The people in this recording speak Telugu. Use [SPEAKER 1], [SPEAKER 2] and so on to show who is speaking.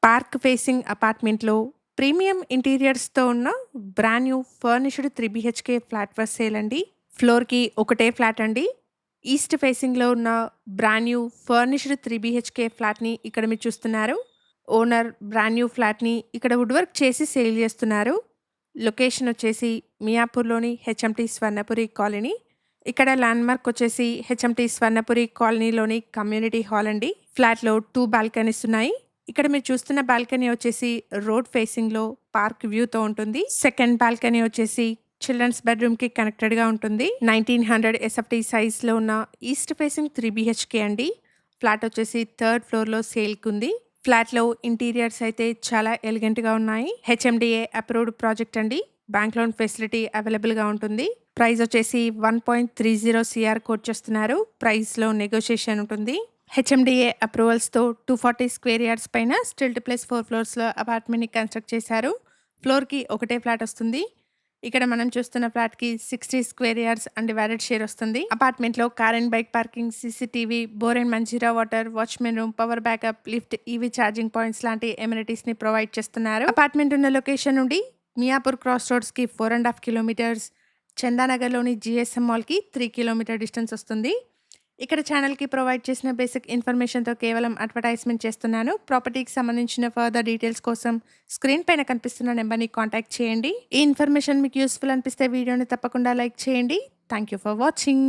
[SPEAKER 1] పార్క్ ఫేసింగ్ అపార్ట్మెంట్లో ప్రీమియం ఇంటీరియర్స్తో ఉన్న brand new furnished 3 BHK flat for sale అండి. ఫ్లోర్కి ఒకటే ఫ్లాట్ అండి. ఈస్ట్ ఫేసింగ్లో ఉన్న బ్రాండ్ న్యూ ఫర్నిష్డ్ 3 BHK ఫ్లాట్ని ఇక్కడ మీరు చూస్తున్నారు. ఓనర్ బ్రాండ్ న్యూ ఫ్లాట్ని ఇక్కడ వుడ్ వర్క్ చేసి సేల్ చేస్తున్నారు. లొకేషన్ వచ్చేసి మియాపూర్లోని హెచ్ఎంటీ స్వర్ణపురి కాలనీ. ఇక్కడ ల్యాండ్మార్క్ వచ్చేసి హెచ్ఎంటీ స్వర్ణపురి కాలనీలోని కమ్యూనిటీ హాల్ అండి. ఫ్లాట్లో 2 బాల్కనీస్ ఉన్నాయి. ఇక్కడ మీరు చూస్తున్న బాల్కనీ వచ్చేసి రోడ్ ఫేసింగ్లో పార్క్ వ్యూతో ఉంటుంది. సెకండ్ బాల్కనీ వచ్చేసి చిల్డ్రన్స్ బెడ్రూమ్కి కనెక్టెడ్గా ఉంటుంది. 1900 SFT సైజ్లో ఉన్న ఈస్ట్ ఫేసింగ్ 3 BHK అండి. ఫ్లాట్ వచ్చేసి 3rd ఫ్లోర్లో సేల్కి ఉంది. ఫ్లాట్లో ఇంటీరియర్స్ అయితే చాలా ఎలిగెంట్గా ఉన్నాయి. HMDA అప్రూవ్డ్ ప్రాజెక్ట్ అండి. బ్యాంక్ లోన్ ఫెసిలిటీ అవైలబుల్గా ఉంటుంది. ప్రైస్ వచ్చేసి 1.30 CR కోట్ చేస్తున్నారు. ప్రైస్లో నెగోషియేషన్ ఉంటుంది. HMDA అప్రూవల్స్తో 240 స్క్వేర్ యార్డ్స్ పైన స్టిల్ట్ ప్లస్ 4 ఫ్లోర్స్లో అపార్ట్మెంట్ని కన్స్ట్రక్ట్ చేశారు. ఫ్లోర్కి ఒకటే ఫ్లాట్ వస్తుంది. ఇక్కడ మనం చూస్తున్న ఫ్లాట్కి 60 స్క్వేర్ యార్డ్స్ అన్డివైడెడ్ షేర్ వస్తుంది. అపార్ట్మెంట్లో car and bike parking, CCTV, bore and Manjira water, watchman room, power backup, lift, EV charging points లాంటి ఎమ్యూనిటీస్ని ప్రొవైడ్ చేస్తున్నారు. అపార్ట్మెంట్ ఉన్న లొకేషన్ నుండి మియాపూర్ క్రాస్ రోడ్స్కి 4.5 కిలోమీటర్స్, చందానగర్లోని GSM మాల్కి 3 కిలోమీటర్ డిస్టెన్స్ వస్తుంది. ఇక్కడ ఛానల్కి ప్రొవైడ్ చేసిన బేసిక్ ఇన్ఫర్మేషన్తో కేవలం అడ్వర్టైజ్మెంట్ చేస్తున్నాను. ప్రాపర్టీకి సంబంధించిన ఫర్దర్ డీటెయిల్స్ కోసం స్క్రీన్ పైన కనిపిస్తున్న నెంబర్ని కాంటాక్ట్ చేయండి. ఈ ఇన్ఫర్మేషన్ మీకు యూస్ఫుల్ అనిపిస్తే వీడియోని తప్పకుండా లైక్ చేయండి. Thank you for watching.